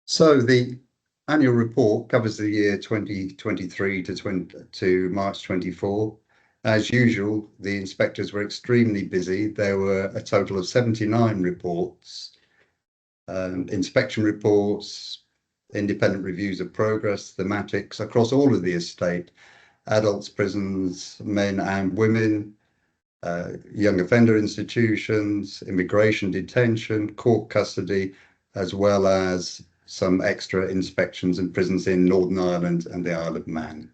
So the annual report covers the year 2023 to March 24. As usual, the inspectors were extremely busy. There were a total of 79 reports, inspection reports, independent reviews of progress, thematics across all of the estate, adults, prisons, men and women, young offender institutions, immigration detention, court custody, as well as some extra inspections in prisons in Northern Ireland and the Isle of Man.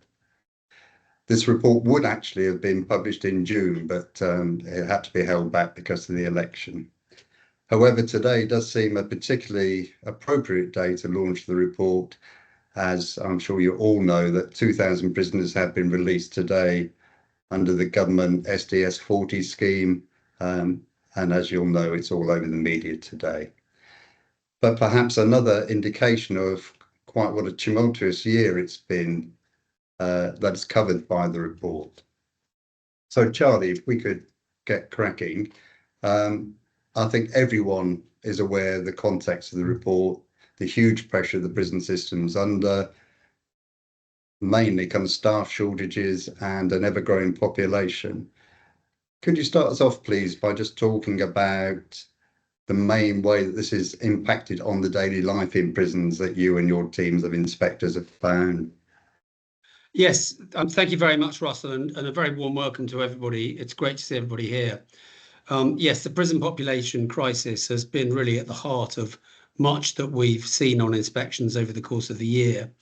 This report would actually have been published in June, but it had to be held back because of the election. However, today does seem a particularly appropriate day to launch the report, as I'm sure you all know that 2,000 prisoners have been released today under the government SDS 40 scheme, and as you'll know, it's all over the media today. But perhaps another indication of quite what a tumultuous year it's been that's covered by the report. So Charlie, if we could get cracking. I think everyone is aware of the context of the report, the huge pressure the prison system's under, mainly kind of staff shortages and an ever-growing population. Could you start us off, please, by just talking about the main way that this has impacted on the daily life in prisons that you and your teams of inspectors have found? Yes, thank you very much, Russell, and a very warm welcome to everybody. It's great to see everybody here. Yes, the prison population crisis has been really at the heart of much that we've seen on inspections over the course of the year.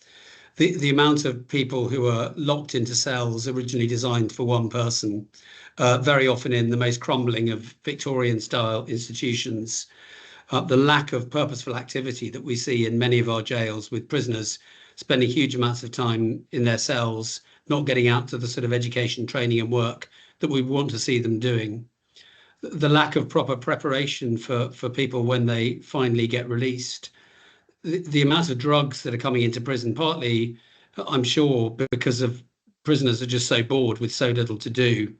The amount of people who are locked into cells originally designed for one person, very often in the most crumbling of Victorian-style institutions, the lack of purposeful activity that we see in many of our jails, with prisoners spending huge amounts of time in their cells, not getting out to the sort of education, training and work that we want to see them doing. The lack of proper preparation for people when they finally get released. The amount of drugs that are coming into prison, partly, I'm sure, because of prisoners are just so bored with so little to do,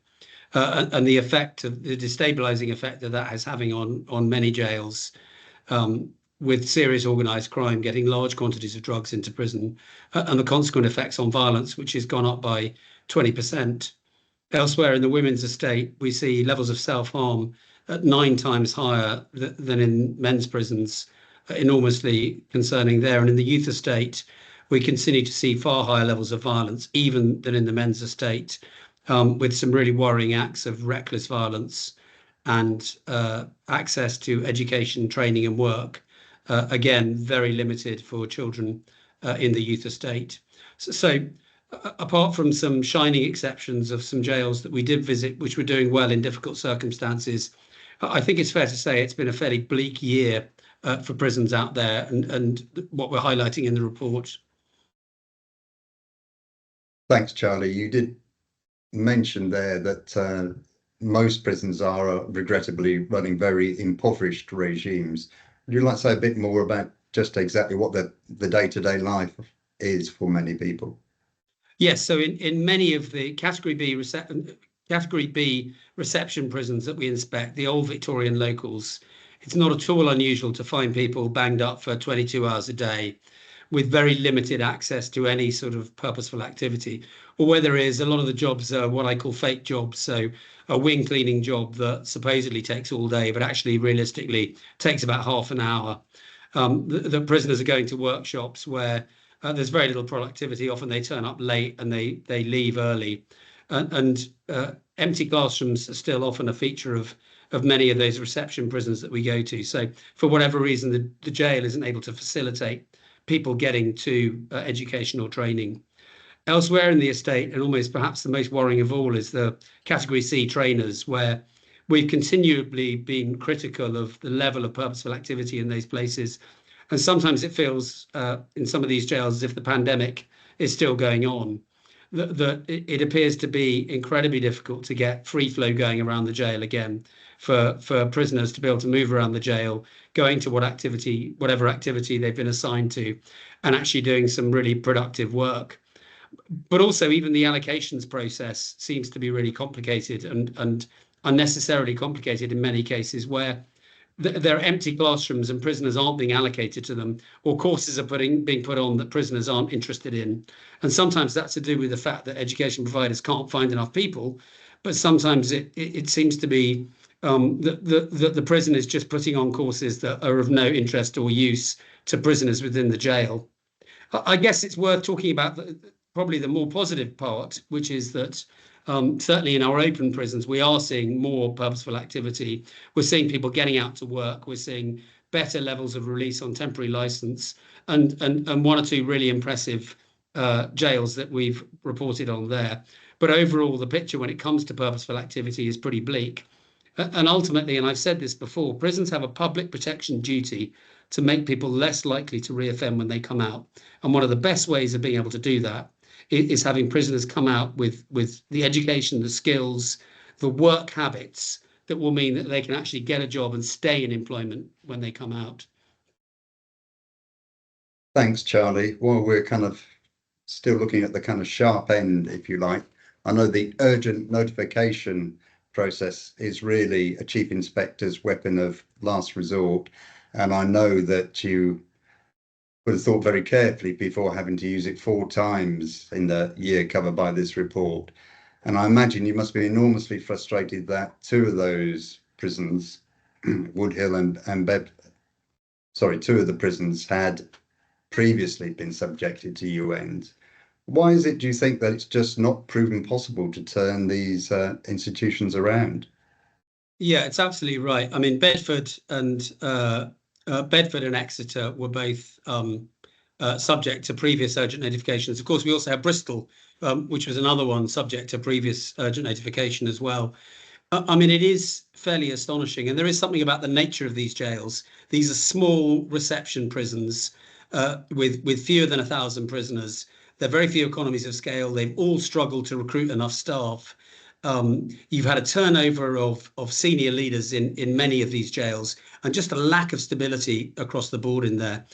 and the effect of the destabilizing effect that is having on many jails, with serious organised crime getting large quantities of drugs into prison, and the consequent effects on violence, which has gone up by 20%. Elsewhere in the women's estate, we see levels of self-harm at 9 times higher than in men's prisons, enormously concerning there. And in the youth estate, we continue to see far higher levels of violence, even than in the men's estate, with some really worrying acts of reckless violence and access to education, training and work, again, very limited for children in the youth estate. So apart from some shining exceptions of some jails that we did visit, which were doing well in difficult circumstances, I think it's fair to say it's been a fairly bleak year for prisons out there, and what we're highlighting in the report. Thanks, Charlie. You did mention there that most prisons are regrettably running very impoverished regimes. Would you like to say a bit more about just exactly what the day-to-day life is for many people? Yes, so in many of the Category B reception prisons that we inspect, the old Victorian locals, it's not at all unusual to find people banged up for 22 hours a day with very limited access to any sort of purposeful activity. Or where there is, a lot of the jobs are what I call fake jobs. So a wing cleaning job that supposedly takes all day, but actually realistically takes about half an hour. The prisoners are going to workshops where there's very little productivity. Often they turn up late and they leave early. And empty classrooms are still often a feature of many of those reception prisons that we go to. So for whatever reason, the jail isn't able to facilitate people getting to educational training. Elsewhere in the estate, and almost perhaps the most worrying of all, is the Category C trainers, where we've continually been critical of the level of purposeful activity in those places. And sometimes it feels in some of these jails as if the pandemic is still going on. It appears to be incredibly difficult to get free flow going around the jail again, for prisoners to be able to move around the jail, going to whatever activity they've been assigned to, and actually doing some really productive work. But also even the allocations process seems to be really complicated and unnecessarily complicated in many cases, where there are empty classrooms and prisoners aren't being allocated to them, or courses are being put on that prisoners aren't interested in. And sometimes that's to do with the fact that education providers can't find enough people, but sometimes it seems to be that the prison is just putting on courses that are of no interest or use to prisoners within the jail. I guess it's worth talking about probably the more positive part, which is that certainly in our open prisons, we are seeing more purposeful activity. We're seeing people getting out to work. We're seeing better levels of release on temporary license, and one or two really impressive jails that we've reported on there. But overall, the picture when it comes to purposeful activity is pretty bleak. And ultimately, and I've said this before, prisons have a public protection duty to make people less likely to reoffend when they come out. And one of the best ways of being able to do that is having prisoners come out with the education, the skills, the work habits that will mean that they can actually get a job and stay in employment when they come out. Thanks, Charlie. Well, we're kind of still looking at the kind of sharp end, if you like. I know the urgent notification process is really a chief inspector's weapon of last resort. And I know that you would have thought very carefully before having to use it 4 times in the year covered by this report. And I imagine you must be enormously frustrated that 2 of those prisons, Woodhill and Bedford, 2 of the prisons had previously been subjected to UNs. Why is it, do you think, that it's just not proven possible to turn these institutions around? Yeah, it's absolutely right. I mean, Bedford and Exeter were both subject to previous urgent notifications. Of course, we also have Bristol, which was another one subject to previous urgent notification as well. I mean, it is fairly astonishing. And there is something about the nature of these jails. These are small reception prisons with fewer than 1,000 prisoners. There are very few economies of scale. They've all struggled to recruit enough staff. You've had a turnover of senior leaders in many of these jails, and just a lack of stability across the board in there.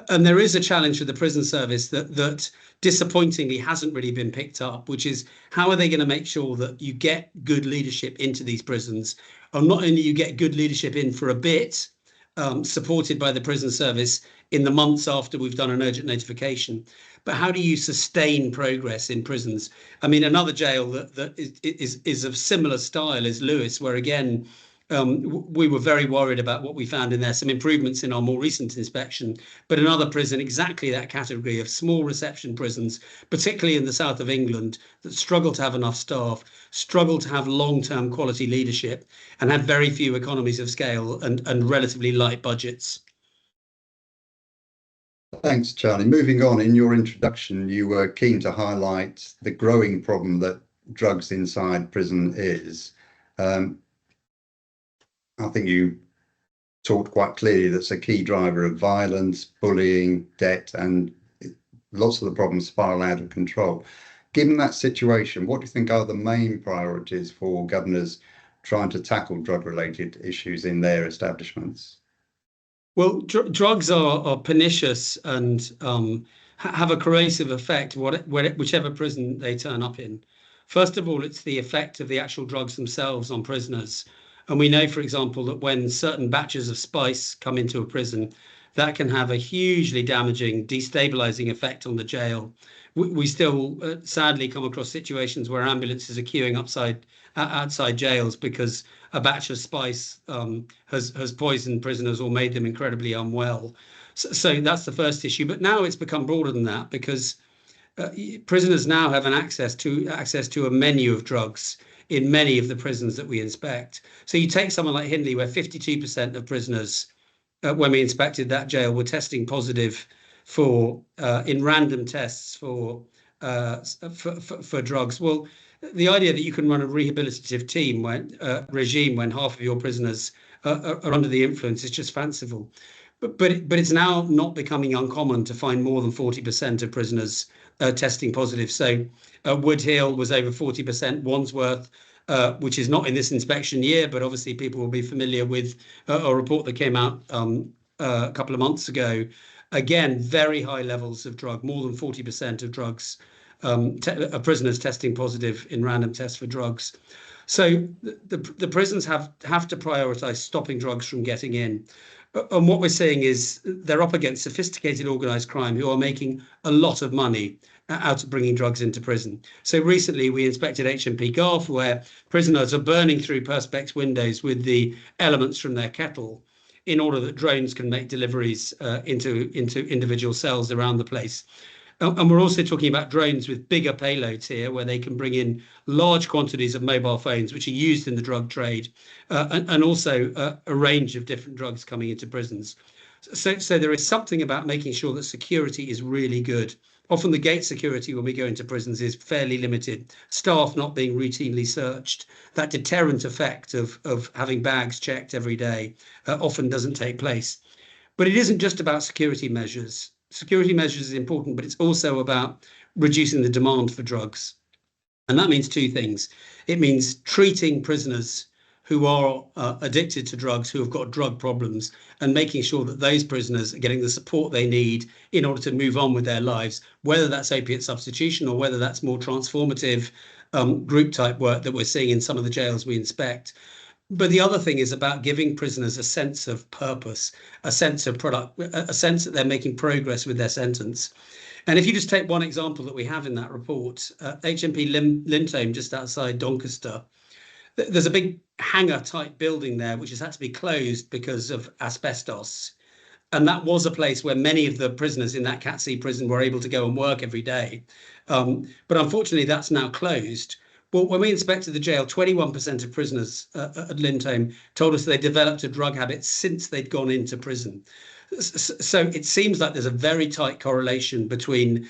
And there is a challenge for the prison service that disappointingly hasn't really been picked up, which is how are they going to make sure that you get good leadership into these prisons, and not only you get good leadership in for a bit, supported by the prison service in the months after we've done an urgent notification, but how do you sustain progress in prisons? I mean, another jail that is of similar style is Lewes, where again, we were very worried about what we found in there, some improvements in our more recent inspection, but another prison, exactly that category of small reception prisons, particularly in the south of England, that struggle to have enough staff, struggle to have long-term quality leadership, and have very few economies of scale and relatively light budgets. Thanks, Charlie. Moving on, in your introduction, you were keen to highlight the growing problem that drugs inside prison is. I think you talked quite clearly that's a key driver of violence, bullying, debt, and lots of the problems spiral out of control. Given that situation, what do you think are the main priorities for governors trying to tackle drug-related issues in their establishments? Well, drugs are pernicious and have a corrosive effect, whichever prison they turn up in. First of all, it's the effect of the actual drugs themselves on prisoners. And we know, for example, that when certain batches of spice come into a prison, that can have a hugely damaging, destabilizing effect on the jail. We still sadly come across situations where ambulances are queuing outside jails because a batch of spice has poisoned prisoners or made them incredibly unwell. So that's the first issue. But now it's become broader than that, because prisoners now have an access to a menu of drugs in many of the prisons that we inspect. So you take someone like Hindley, where 52% of prisoners, when we inspected that jail, were testing positive for in random tests for drugs. Well, the idea that you can run a rehabilitative team regime when half of your prisoners are under the influence is just fanciful. But it's now not becoming uncommon to find more than 40% of prisoners testing positive. So Woodhill was over 40%, Wandsworth, which is not in this inspection year, but obviously people will be familiar with a report that came out a couple of months ago. Again, very high levels of drug, more than 40% of drugs, prisoners testing positive in random tests for drugs. So the prisons have to prioritise stopping drugs from getting in. And what we're seeing is they're up against sophisticated organised crime who are making a lot of money out of bringing drugs into prison. So recently we inspected HMP Garth, where prisoners are burning through Perspex windows with the elements from their kettle in order that drones can make deliveries into individual cells around the place. And we're also talking about drones with bigger payloads here, where they can bring in large quantities of mobile phones, which are used in the drug trade, and also a range of different drugs coming into prisons. So there is something about making sure that security is really good. Often the gate security when we go into prisons is fairly limited, staff not being routinely searched. That deterrent effect of having bags checked every day often doesn't take place. But it isn't just about security measures. Security measures is important, but it's also about reducing the demand for drugs. And that means two things. It means treating prisoners who are addicted to drugs, who have got drug problems, and making sure that those prisoners are getting the support they need in order to move on with their lives, whether that's opiate substitution or whether that's more transformative group type work that we're seeing in some of the jails we inspect. But the other thing is about giving prisoners a sense of purpose, a sense of product, a sense that they're making progress with their sentence. And if you just take one example that we have in that report, HMP Lintome, just outside Doncaster, there's a big hangar type building there, which has had to be closed because of asbestos. And that was a place where many of the prisoners in that Cat C prison were able to go and work every day. But unfortunately, that's now closed. Well, when we inspected the jail, 21% of prisoners at Lintome told us they developed a drug habit since they'd gone into prison. So it seems like there's a very tight correlation between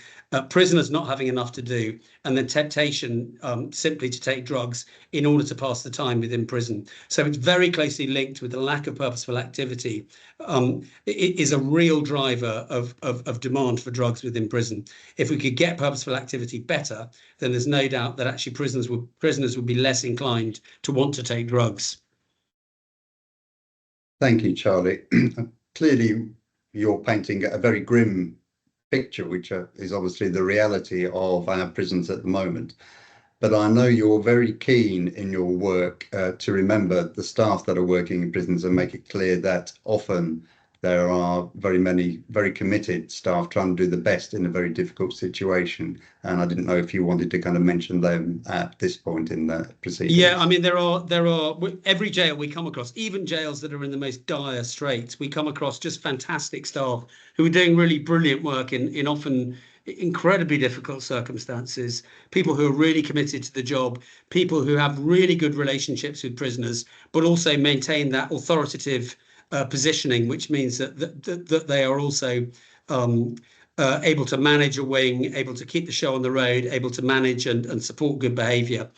prisoners not having enough to do and the temptation simply to take drugs in order to pass the time within prison. So it's very closely linked with the lack of purposeful activity. It is a real driver of demand for drugs within prison. If we could get purposeful activity better, then there's no doubt that actually prisoners would be less inclined to want to take drugs. Thank you, Charlie. Clearly, you're painting a very grim picture, which is obviously the reality of our prisons at the moment. But I know you're very keen in your work to remember the staff that are working in prisons and make it clear that often there are very many very committed staff trying to do the best in a very difficult situation. And I didn't know if you wanted to kind of mention them at this point in the proceedings. Yeah, I mean, there are every jail we come across, even jails that are in the most dire straits, we come across just fantastic staff who are doing really brilliant work in often incredibly difficult circumstances, people who are really committed to the job, people who have really good relationships with prisoners, but also maintain that authoritative positioning, which means that they are also able to manage a wing, able to keep the show on the road, able to manage and support good behaviour.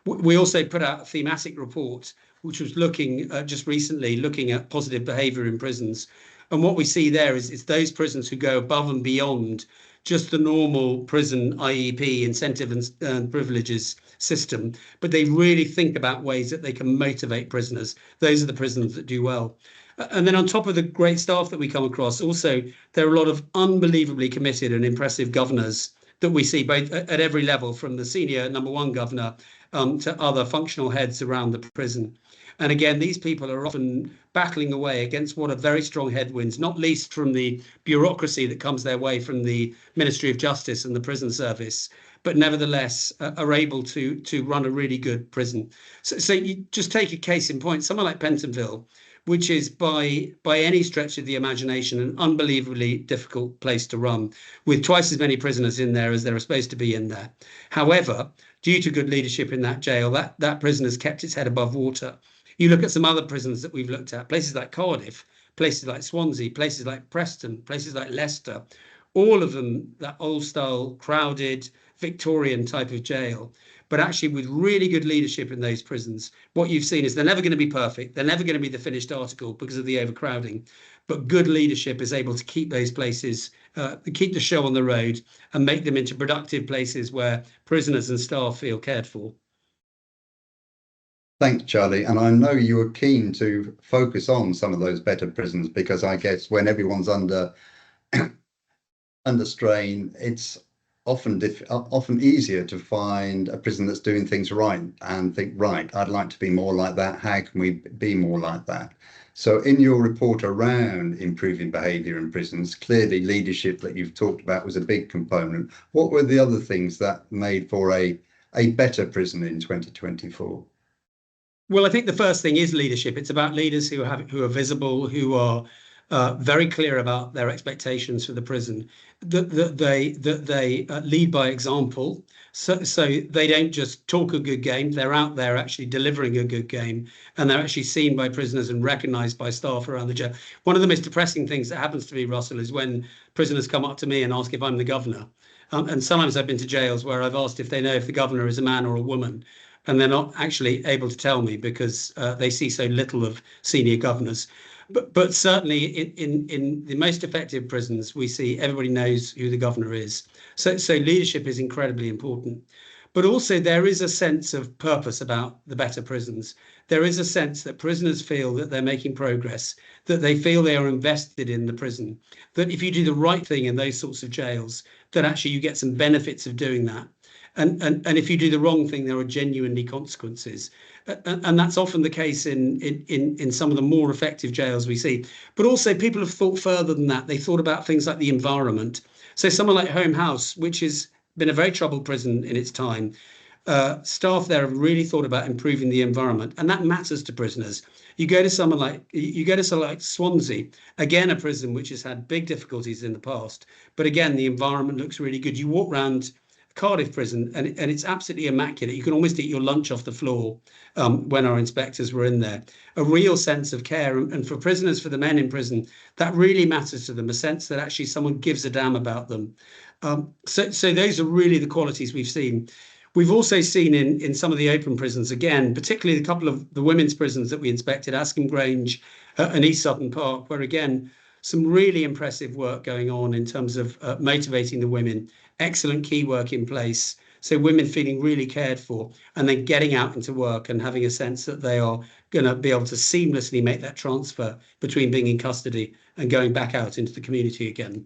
We also put out a thematic report, which was looking just recently, looking at positive behaviour in prisons. And what we see there is those prisons who go above and beyond just the normal prison IEP incentive and privileges system, but they really think about ways that they can motivate prisoners. Those are the prisons that do well. And then on top of the great staff that we come across, also there are a lot of unbelievably committed and impressive governors that we see both at every level, from the senior #1 governor to other functional heads around the prison. And again, these people are often battling away against what are very strong headwinds, not least from the bureaucracy that comes their way from the Ministry of Justice and the prison service, but nevertheless are able to run a really good prison. So you just take a case in point, someone like Pentonville, which is by any stretch of the imagination an unbelievably difficult place to run, with twice as many prisoners in there as there are supposed to be in there. However, due to good leadership in that jail, that prison has kept its head above water. You look at some other prisons that we've looked at, places like Cardiff, places like Swansea, places like Preston, places like Leicester, all of them that old style, crowded, Victorian type of jail. But actually, with really good leadership in those prisons, what you've seen is they're never going to be perfect. They're never going to be the finished article because of the overcrowding. But good leadership is able to keep those places, keep the show on the road and make them into productive places where prisoners and staff feel cared for. Thanks, Charlie. And I know you were keen to focus on some of those better prisons, because I guess when everyone's under strain, it's often easier to find a prison that's doing things right and think, right, I'd like to be more like that. How can we be more like that? So in your report around improving behaviour in prisons, clearly leadership that you've talked about was a big component. What were the other things that made for a better prison in 2024? Well, I think the first thing is leadership. It's about leaders who are visible, who are very clear about their expectations for the prison, that they lead by example. So they don't just talk a good game. They're out there actually delivering a good game, and they're actually seen by prisoners and recognised by staff around the jail. One of the most depressing things that happens to me, Russell, is when prisoners come up to me and ask if I'm the governor. And sometimes I've been to jails where I've asked if they know if the governor is a man or a woman, and they're not actually able to tell me because they see so little of senior governors. But certainly in the most effective prisons, we see everybody knows who the governor is. So leadership is incredibly important. But also there is a sense of purpose about the better prisons. There is a sense that prisoners feel that they're making progress, that they feel they are invested in the prison, that if you do the right thing in those sorts of jails, that actually you get some benefits of doing that. And if you do the wrong thing, there are genuinely consequences. And that's often the case in some of the more effective jails we see. But also people have thought further than that. They thought about things like the environment. So someone like Home House, which has been a very troubled prison in its time, staff there have really thought about improving the environment, and that matters to prisoners. You go to somewhere like Swansea, again a prison which has had big difficulties in the past, but again the environment looks really good. You walk around Cardiff prison and it's absolutely immaculate. You can almost eat your lunch off the floor when our inspectors were in there. A real sense of care, and for prisoners, for the men in prison, that really matters to them, a sense that actually someone gives a damn about them. So those are really the qualities we've seen. We've also seen in some of the open prisons, again, particularly a couple of the women's prisons that we inspected, Askham Grange and East Sutton Park, where again, some really impressive work going on in terms of motivating the women, excellent key work in place. So women feeling really cared for, and then getting out into work and having a sense that they are going to be able to seamlessly make that transfer between being in custody and going back out into the community again.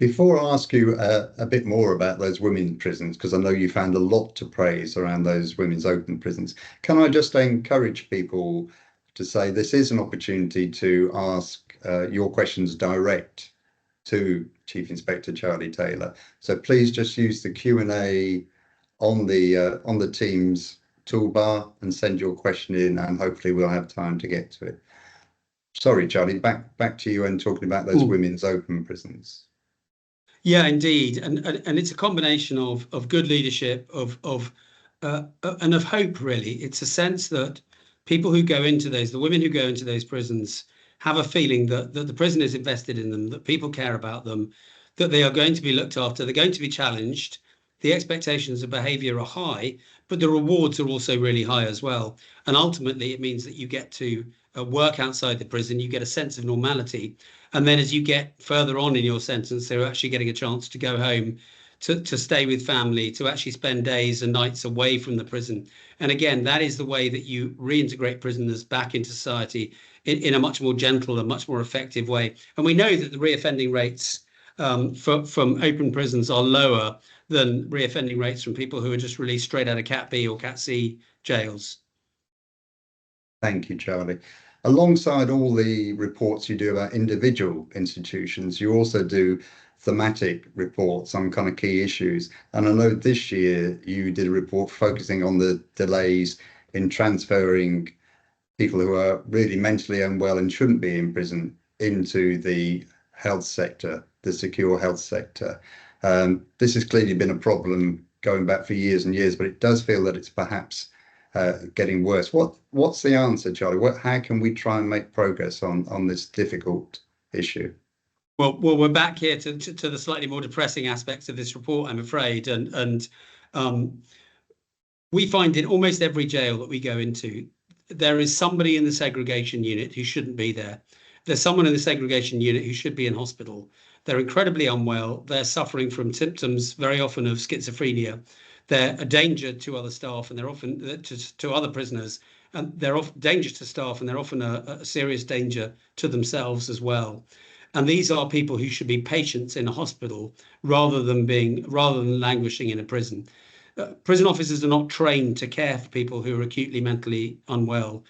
Before I ask you a bit more about those women's prisons, because I know you found a lot to praise around those women's open prisons, can I just encourage people to say this is an opportunity to ask your questions direct to Chief Inspector Charlie Taylor. So please just use the Q&A on the Teams toolbar and send your question in, and hopefully we'll have time to get to it. Sorry, Charlie, back to you and talking about those women's open prisons. Yeah, indeed, and it's a combination of good leadership, and of hope. Really, it's a sense that people who go into the women who go into those prisons, have a feeling that the prison is invested in them, that people care about them, that they are going to be looked after, they're going to be challenged. The expectations of behaviour are high, but the rewards are also really high as well. And ultimately, it means that you get to work outside the prison, you get a sense of normality. And then as you get further on in your sentence, they're actually getting a chance to go home, to stay with family, to actually spend days and nights away from the prison. And again, that is the way that you reintegrate prisoners back into society in a much more gentle and much more effective way. And we know that the reoffending rates from open prisons are lower than reoffending rates from people who are just released straight out of Cat B or Cat C jails. Thank you, Charlie. Alongside all the reports you do about individual institutions, you also do thematic reports on kind of key issues. And I know this year you did a report focusing on the delays in transferring people who are really mentally unwell and shouldn't be in prison into the health sector, the secure health sector. This has clearly been a problem going back for years and years, but it does feel that it's perhaps getting worse. What's the answer, Charlie? How can we try and make progress on this difficult issue? Well, we're back here to the slightly more depressing aspects of this report, I'm afraid, and we find in almost every jail that we go into, there is somebody in the segregation unit who shouldn't be there. There's someone in the segregation unit who should be in hospital. They're incredibly unwell. They're suffering from symptoms very often of schizophrenia. They're a danger to other staff, and they're often to other prisoners, and they're often dangerous to staff, and they're often a serious danger to themselves as well. And these are people who should be patients in a hospital rather than languishing in a prison. Prison officers are not trained to care for people who are acutely mentally unwell.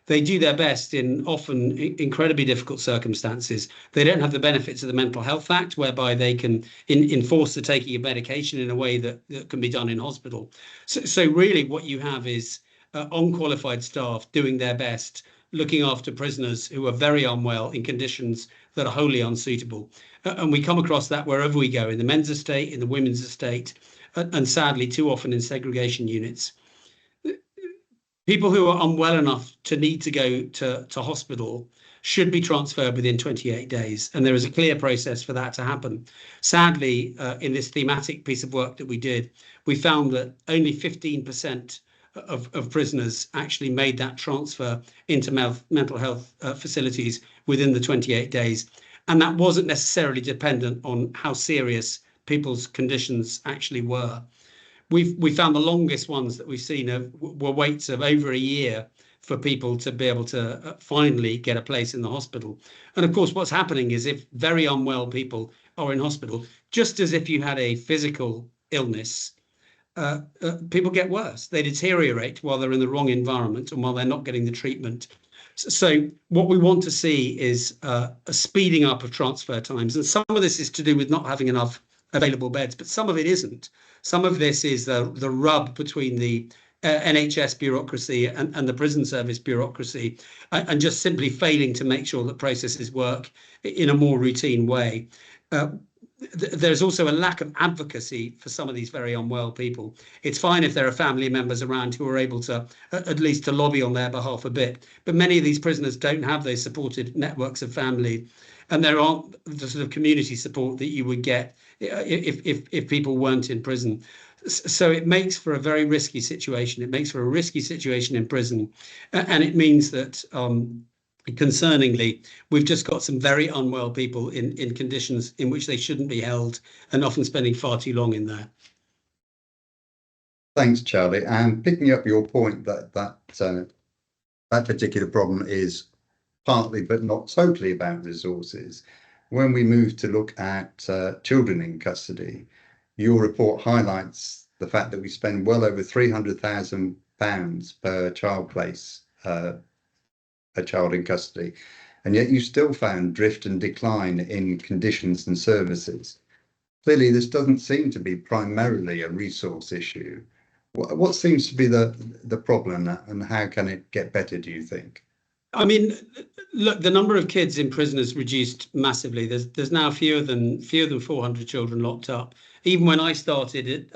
They do their best in often incredibly difficult circumstances. They don't have the benefits of the Mental Health Act, whereby they can enforce the taking of medication in a way that can be done in hospital. So really what you have is unqualified staff doing their best, looking after prisoners who are very unwell in conditions that are wholly unsuitable. And we come across that wherever we go, in the men's estate, in the women's estate, and sadly too often in segregation units. People who are unwell enough to need to go to hospital should be transferred within 28 days. And there is a clear process for that to happen. Sadly, in this thematic piece of work that we did, we found that only 15% of prisoners actually made that transfer into mental health facilities within the 28 days. And that wasn't necessarily dependent on how serious people's conditions actually were. We found the longest ones that we've seen were waits of over a year for people to be able to finally get a place in the hospital. And of course, what's happening is, if very unwell people are in hospital, just as if you had a physical illness, people get worse. They deteriorate while they're in the wrong environment and while they're not getting the treatment. So what we want to see is a speeding up of transfer times. And some of this is to do with not having enough available beds, but some of it isn't. Some of this is the rub between the NHS bureaucracy and the prison service bureaucracy, and just simply failing to make sure that processes work in a more routine way. There's also a lack of advocacy for some of these very unwell people. It's fine if there are family members around who are able to at least to lobby on their behalf a bit, but many of these prisoners don't have those supported networks of family, and there aren't the sort of community support that you would get if people weren't in prison. So it makes for a very risky situation. It makes for a risky situation in prison, and it means that concerningly, we've just got some very unwell people in conditions in which they shouldn't be held, and often spending far too long in there. Thanks, Charlie. And picking up your point that particular problem is partly, but not totally, about resources. When we move to look at children in custody, your report highlights the fact that we spend well over £300,000 per child place, a child in custody, and yet you still found drift and decline in conditions and services. Clearly, this doesn't seem to be primarily a resource issue. What seems to be the problem, and how can it get better, do you think? I mean, look, the number of kids in prison has reduced massively. There's now fewer than 400 children locked up. Even when I started it,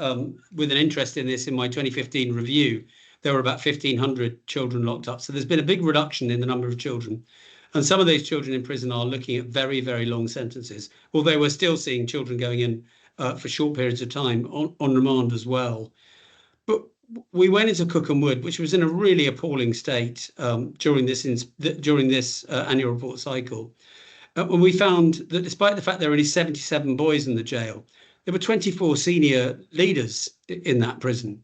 with an interest in this in my 2015 review, there were about 1,500 children locked up. So there's been a big reduction in the number of children. And some of those children in prison are looking at very, very long sentences, although we're still seeing children going in for short periods of time on remand as well. But we went into Cookham Wood, which was in a really appalling state during this annual report cycle. And we found that despite the fact there were only 77 boys in the jail, there were 24 senior leaders in that prison.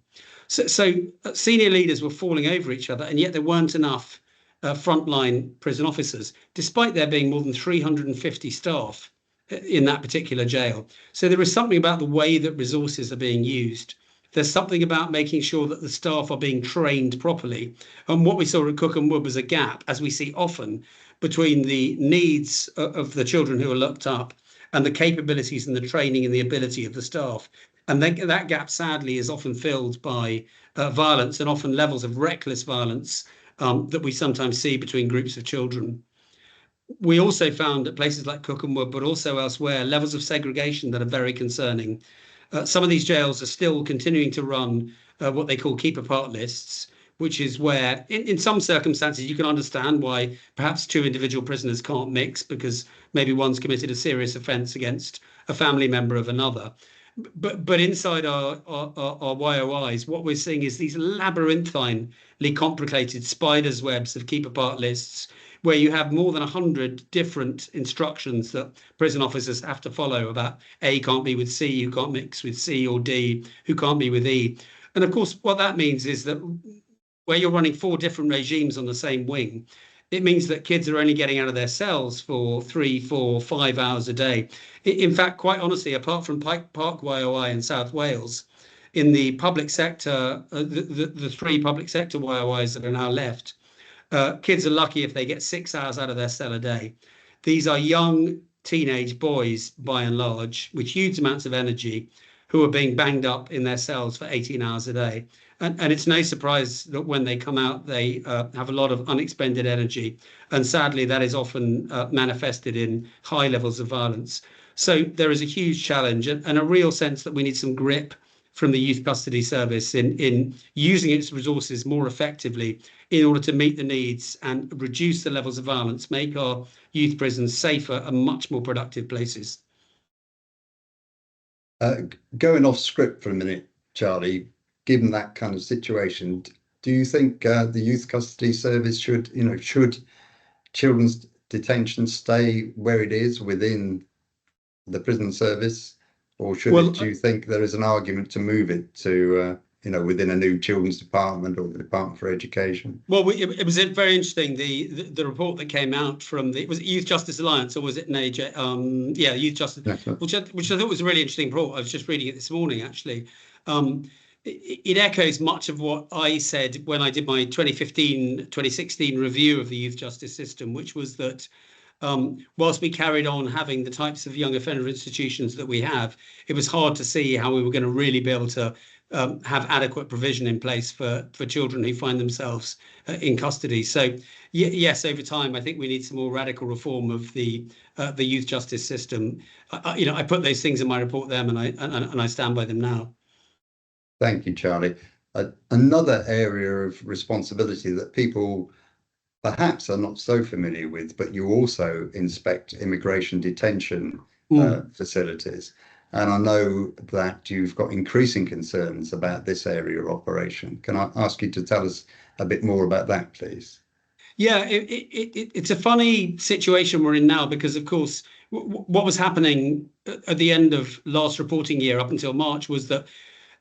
So senior leaders were falling over each other, and yet there weren't enough frontline prison officers, despite there being more than 350 staff in that particular jail. So there is something about the way that resources are being used. There's something about making sure that the staff are being trained properly. And what we saw at Cookham Wood was a gap, as we see often, between the needs of the children who are locked up and the capabilities and the training and the ability of the staff. And then that gap, sadly, is often filled by violence, and often levels of reckless violence that we sometimes see between groups of children. We also found at places like Cookham Wood, but also elsewhere, levels of segregation that are very concerning. Some of these jails are still continuing to run what they call keep apart lists, which is where in some circumstances you can understand why perhaps two individual prisoners can't mix, because maybe one's committed a serious offence against a family member of another. But inside our YOIs, what we're seeing is these labyrinthinely complicated spider's webs of keep apart lists, where you have more than 100 different instructions that prison officers have to follow about A can't be with C, who can't mix with C, or D, who can't be with E. And of course, what that means is that where you're running 4 different regimes on the same wing, it means that kids are only getting out of their cells for 3, 4, 5 hours a day. In fact, quite honestly, apart from Pike Park YOI in South Wales, in the public sector, the three public sector YOIs that are now left, kids are lucky if they get 6 hours out of their cell a day. These are young teenage boys, by and large, with huge amounts of energy, who are being banged up in their cells for 18 hours a day. And it's no surprise that when they come out, they have a lot of unexpended energy. And sadly, that is often manifested in high levels of violence. So there is a huge challenge and a real sense that we need some grip from the youth custody service in using its resources more effectively in order to meet the needs and reduce the levels of violence, make our youth prisons safer and much more productive places. Going off script for a minute, Charlie, given that kind of situation, do you think the youth custody service should children's detention stay where it is within the prison service, or do you think there is an argument to move it to within a new children's department or the Department for Education? Well, it was very interesting. The report that came out from was it Youth Justice Alliance, or was it NAJ? Yeah, Youth Justice, which I thought was a really interesting report. I was just reading it this morning, actually. It echoes much of what I said when I did my 2015-2016 review of the youth justice system, which was that whilst we carried on having the types of young offender institutions that we have, it was hard to see how we were going to really be able to have adequate provision in place for children who find themselves in custody. So yes, over time, I think we need some more radical reform of the youth justice system. I put those things in my report then, and I stand by them now. Thank you, Charlie. Another area of responsibility that people perhaps are not so familiar with, but you also inspect immigration detention facilities. And I know that you've got increasing concerns about this area of operation. Can I ask you to tell us a bit more about that, please? Yeah, it's a funny situation we're in now because, of course, what was happening at the end of last reporting year up until March was that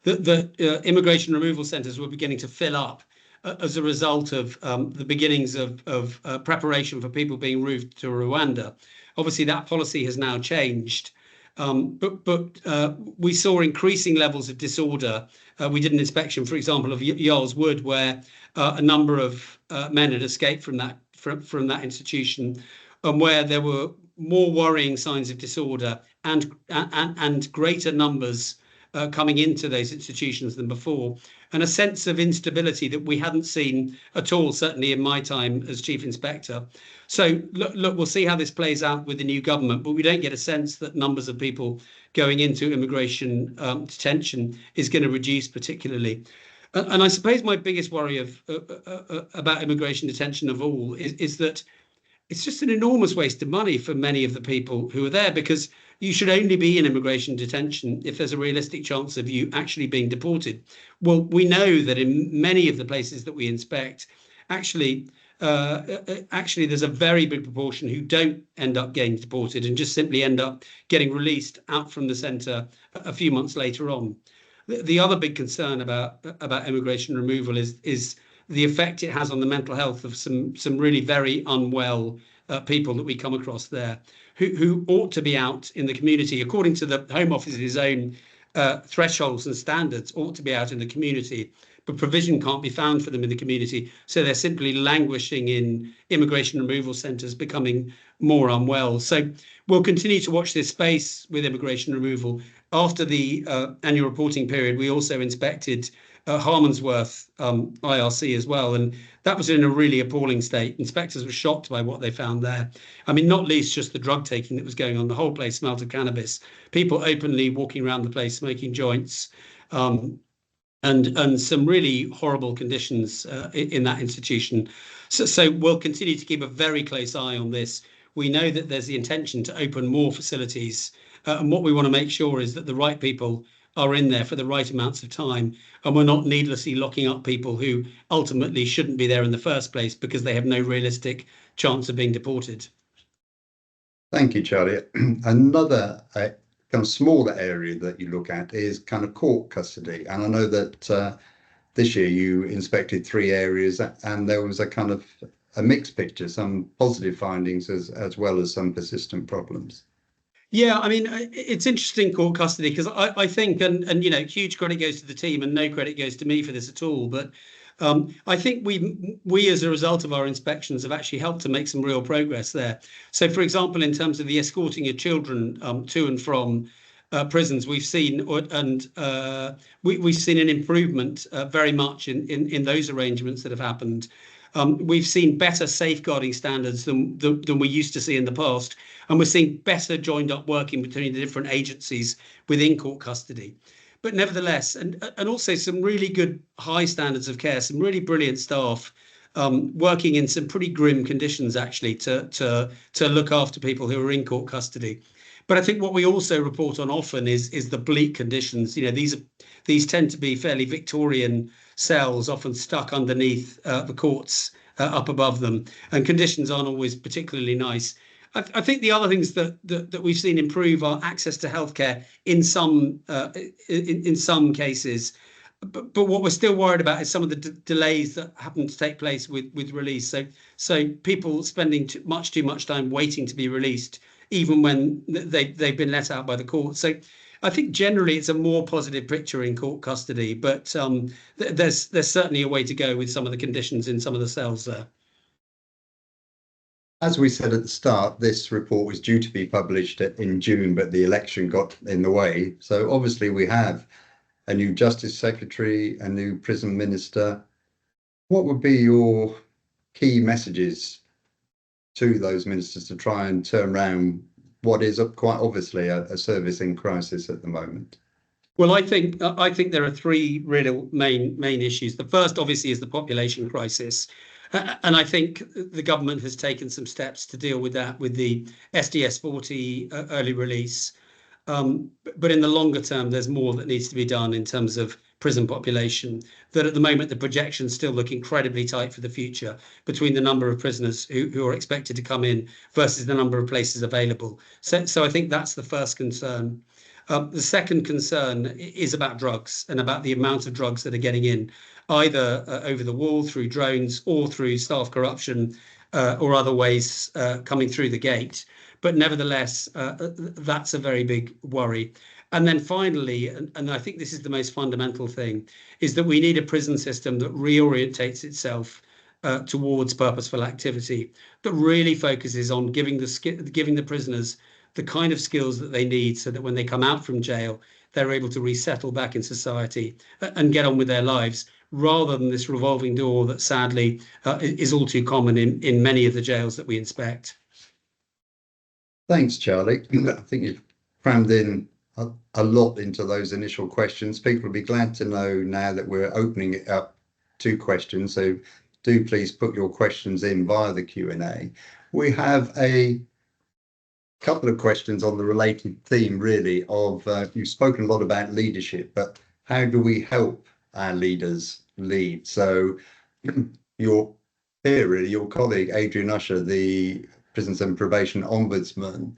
the immigration removal centres were beginning to fill up as a result of the beginnings of preparation for people being moved to Rwanda. Obviously, that policy has now changed. But we saw increasing levels of disorder. We did an inspection, for example, of Yarl's Wood, where a number of men had escaped from that institution, and where there were more worrying signs of disorder and greater numbers coming into those institutions than before, and a sense of instability that we hadn't seen at all, certainly in my time as Chief Inspector. So look, we'll see how this plays out with the new government, but we don't get a sense that numbers of people going into immigration detention is going to reduce particularly. And I suppose my biggest worry about immigration detention of all is that it's just an enormous waste of money for many of the people who are there, because you should only be in immigration detention if there's a realistic chance of you actually being deported. Well, we know that in many of the places that we inspect, actually there's a very big proportion who don't end up getting deported and just simply end up getting released out from the centre a few months later on. The other big concern about immigration removal is the effect it has on the mental health of some really very unwell people that we come across there, who ought to be out in the community according to the Home Office's own thresholds and standards, ought to be out in the community, but provision can't be found for them in the community. So they're simply languishing in immigration removal centres, becoming more unwell. So we'll continue to watch this space with immigration removal. After the annual reporting period, we also inspected Harmondsworth IRC as well, and that was in a really appalling state. Inspectors were shocked by what they found there. I mean, not least just the drug taking that was going on. The whole place smelled of cannabis. People openly walking around the place smoking joints, and some really horrible conditions in that institution. So we'll continue to keep a very close eye on this. We know that there's the intention to open more facilities, and what we want to make sure is that the right people are in there for the right amounts of time, and we're not needlessly locking up people who ultimately shouldn't be there in the first place because they have no realistic chance of being deported. Thank you, Charlie. Another kind of smaller area that you look at is kind of court custody. And I know that this year you inspected 3 areas and there was a kind of a mixed picture, some positive findings as well as some persistent problems. Yeah, I mean, it's interesting court custody because I think, and you know, huge credit goes to the team and no credit goes to me for this at all. But I think we as a result of our inspections have actually helped to make some real progress there. So, for example, in terms of the escorting of children to and from prisons, we've seen we've seen an improvement very much in those arrangements that have happened. We've seen better safeguarding standards than we used to see in the past, and we're seeing better joined up working between the different agencies within court custody. But nevertheless, and also some really good high standards of care, some really brilliant staff working in some pretty grim conditions actually to look after people who are in court custody. But I think what we also report on often is the bleak conditions. You know, these tend to be fairly Victorian cells, often stuck underneath the courts up above them, and conditions aren't always particularly nice. I think the other things that we've seen improve are access to healthcare in some cases. But what we're still worried about is some of the delays that happen to take place with release. So people spending much too much time waiting to be released, even when they've been let out by the court. So I think generally it's a more positive picture in court custody, but there's certainly a way to go with some of the conditions in some of the cells there. As we said at the start, this report was due to be published in June, but the election got in the way. So obviously we have a new Justice Secretary, a new Prison Minister. What would be your key messages to those ministers to try and turn around what is quite obviously a service in crisis at the moment? Well, I think there are three real main issues. The first, obviously, is the population crisis. And I think the government has taken some steps to deal with that with the SDS 40 early release. But in the longer term, there's more that needs to be done in terms of prison population, that at the moment, the projections still look incredibly tight for the future between the number of prisoners who are expected to come in versus the number of places available. So I think that's the first concern. The second concern is about drugs and about the amount of drugs that are getting in, either over the wall through drones or through staff corruption or other ways coming through the gate. But nevertheless, that's a very big worry. And then finally, and I think this is the most fundamental thing, is that we need a prison system that reorientates itself towards purposeful activity, that really focuses on giving the prisoners the kind of skills that they need so that when they come out from jail, they're able to resettle back in society and get on with their lives, rather than this revolving door that sadly is all too common in many of the jails that we inspect. Thanks, Charlie. I think you've crammed in a lot into those initial questions. People will be glad to know now that we're opening it up to questions. So do please put your questions in via the Q&A. We have a couple of questions on the related theme, really, of you've spoken a lot about leadership, but how do we help our leaders lead? So your peer, really, your colleague, Adrian Usher, the Prisons and Probation Ombudsman,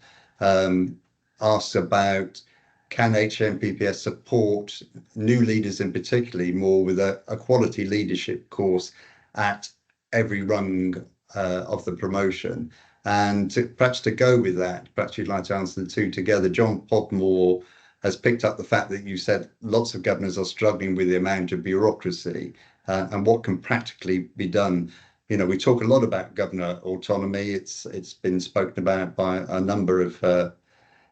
asks about, can HMPPS support new leaders in particularly more with a quality leadership course at every rung of the promotion? And perhaps to go with that, perhaps you'd like to answer the two together. John Podmore has picked up the fact that you said lots of governors are struggling with the amount of bureaucracy and what can practically be done. You know, we talk a lot about governor autonomy. It's been spoken about by a number of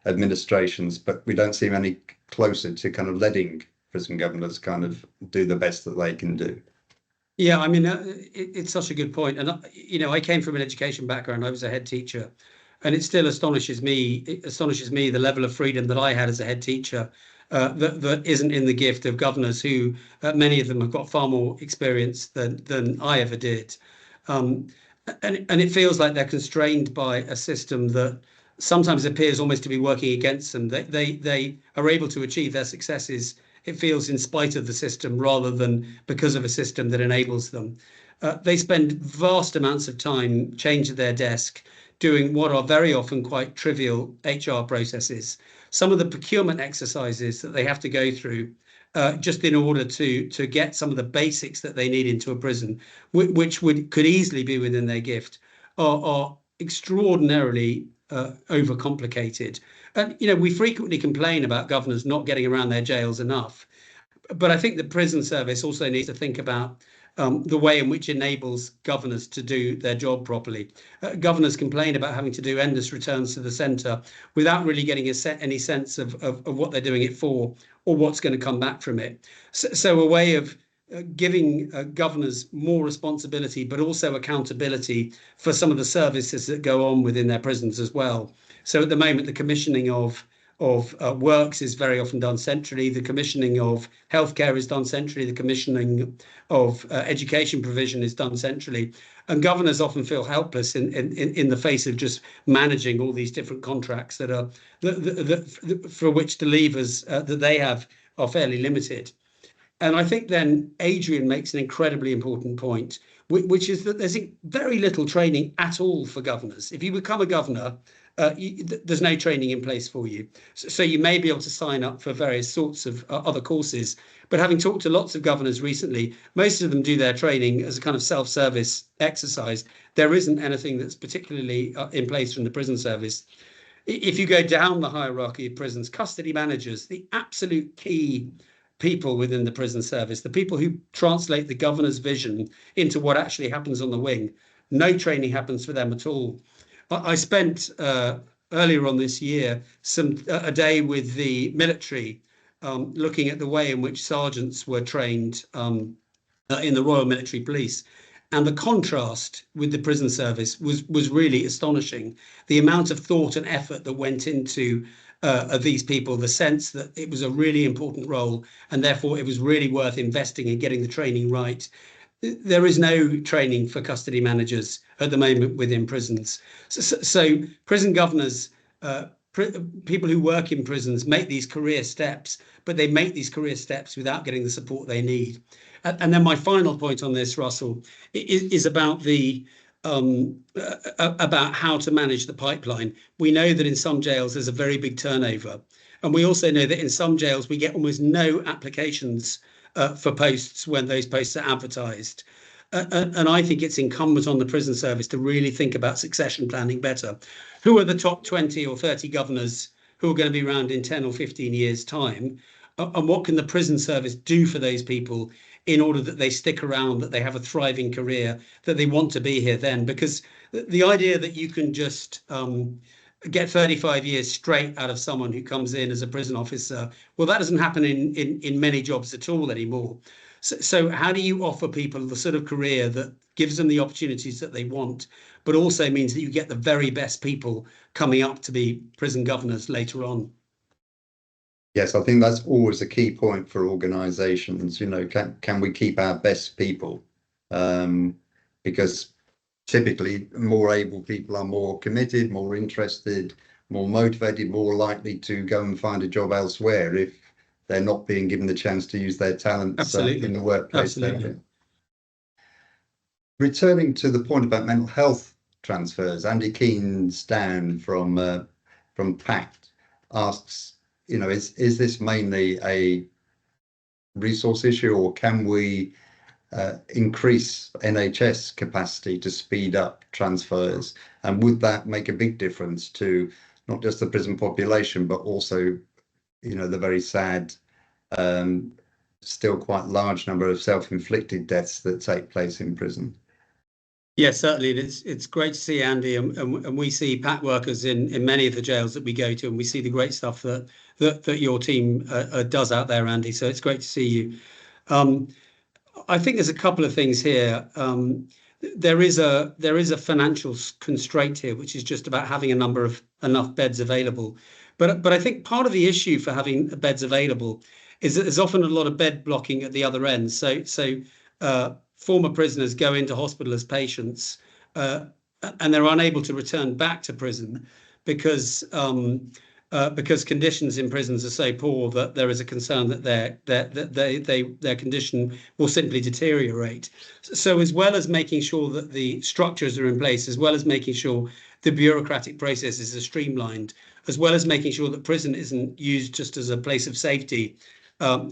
administrations, but we don't seem any closer to kind of letting prison governors kind of do the best that they can do. Yeah, I mean, it's such a good point. And, you know, I came from an education background. I was a head teacher, and it still astonishes me the level of freedom that I had as a head teacher that isn't in the gift of governors who, many of them have got far more experience than I ever did. And it feels like they're constrained by a system that sometimes appears almost to be working against them. They are able to achieve their successes, it feels, in spite of the system rather than because of a system that enables them. They spend vast amounts of time chained to their desk doing what are very often quite trivial HR processes. Some of the procurement exercises that they have to go through just in order to get some of the basics that they need into a prison, which could easily be within their gift, are extraordinarily overcomplicated. And we frequently complain about governors not getting around their jails enough. But I think the prison service also needs to think about the way in which enables governors to do their job properly. Governors complain about having to do endless returns to the centre without really getting any sense of what they're doing it for or what's going to come back from it. So a way of giving governors more responsibility, but also accountability for some of the services that go on within their prisons as well. So at the moment, the commissioning of works is very often done centrally. The commissioning of healthcare is done centrally. The commissioning of education provision is done centrally. And governors often feel helpless in the face of just managing all these different contracts that are for which the levers that they have are fairly limited. And I think then Adrian makes an incredibly important point, which is that there's very little training at all for governors. If you become a governor, there's no training in place for you. So you may be able to sign up for various sorts of other courses. But having talked to lots of governors recently, most of them do their training as a kind of self-service exercise. There isn't anything that's particularly in place from the prison service. If you go down the hierarchy of prisons, custody managers, the absolute key people within the prison service, the people who translate the governor's vision into what actually happens on the wing, no training happens for them at all. I spent earlier on this year a day with the military, looking at the way in which sergeants were trained in the Royal Military Police. And the contrast with the prison service was really astonishing. The amount of thought and effort that went into these people, the sense that it was a really important role, and therefore it was really worth investing in getting the training right. There is no training for custody managers at the moment within prisons. So prison governors, people who work in prisons make these career steps, but they make these career steps without getting the support they need. And then my final point on this, Russell, is about about how to manage the pipeline. We know that in some jails there's a very big turnover, and we also know that in some jails we get almost no applications for posts when those posts are advertised. And I think it's incumbent on the prison service to really think about succession planning better. Who are the top 20 or 30 governors who are going to be around in 10 or 15 years' time? And what can the prison service do for those people in order that they stick around, that they have a thriving career, that they want to be here then? Because the idea that you can just get 35 years straight out of someone who comes in as a prison officer, well, that doesn't happen in many jobs at all anymore. So how do you offer people the sort of career that gives them the opportunities that they want, but also means that you get the very best people coming up to be prison governors later on? Yes, I think that's always a key point for organisations. Can we keep our best people? Because typically more able people are more committed, more interested, more motivated, more likely to go and find a job elsewhere if they're not being given the chance to use their talents in the workplace. Absolutely. Returning to the point about mental health transfers, Andy Keen's down from PACT asks, is this mainly a resource issue, or can we increase NHS capacity to speed up transfers? And would that make a big difference to not just the prison population, but also, the very sad, still quite large number of self-inflicted deaths that take place in prison? Yes, certainly. It's great to see, Andy, and we see PAC workers in many of the jails that we go to, and we see the great stuff that your team does out there, Andy. So it's great to see you. I think there's a couple of things here. There is a financial constraint here, which is just about having enough beds available. But I think part of the issue for having beds available is that there's often a lot of bed blocking at the other end. So former prisoners go into hospital as patients, and they're unable to return back to prison because conditions in prisons are so poor that there is a concern that their condition will simply deteriorate. So as well as making sure that the structures are in place, as well as making sure the bureaucratic processes are streamlined, as well as making sure that prison isn't used just as a place of safety,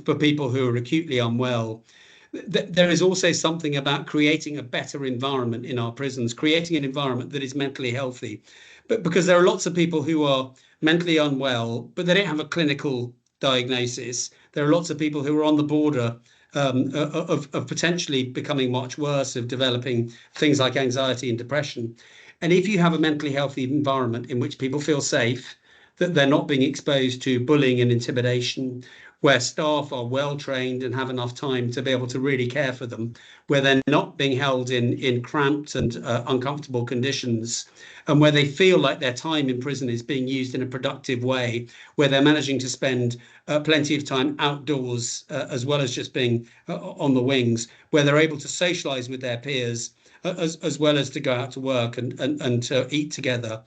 for people who are acutely unwell. There is also something about creating a better environment in our prisons, creating an environment that is mentally healthy. But because there are lots of people who are mentally unwell, but they don't have a clinical diagnosis. There are lots of people who are on the border of potentially becoming much worse, of developing things like anxiety and depression. And if you have a mentally healthy environment in which people feel safe, that they're not being exposed to bullying and intimidation, where staff are well trained and have enough time to be able to really care for them, where they're not being held in cramped and uncomfortable conditions, and where they feel like their time in prison is being used in a productive way, where they're managing to spend plenty of time outdoors as well as just being on the wings, where they're able to socialize with their peers as well as to go out to work and to eat together.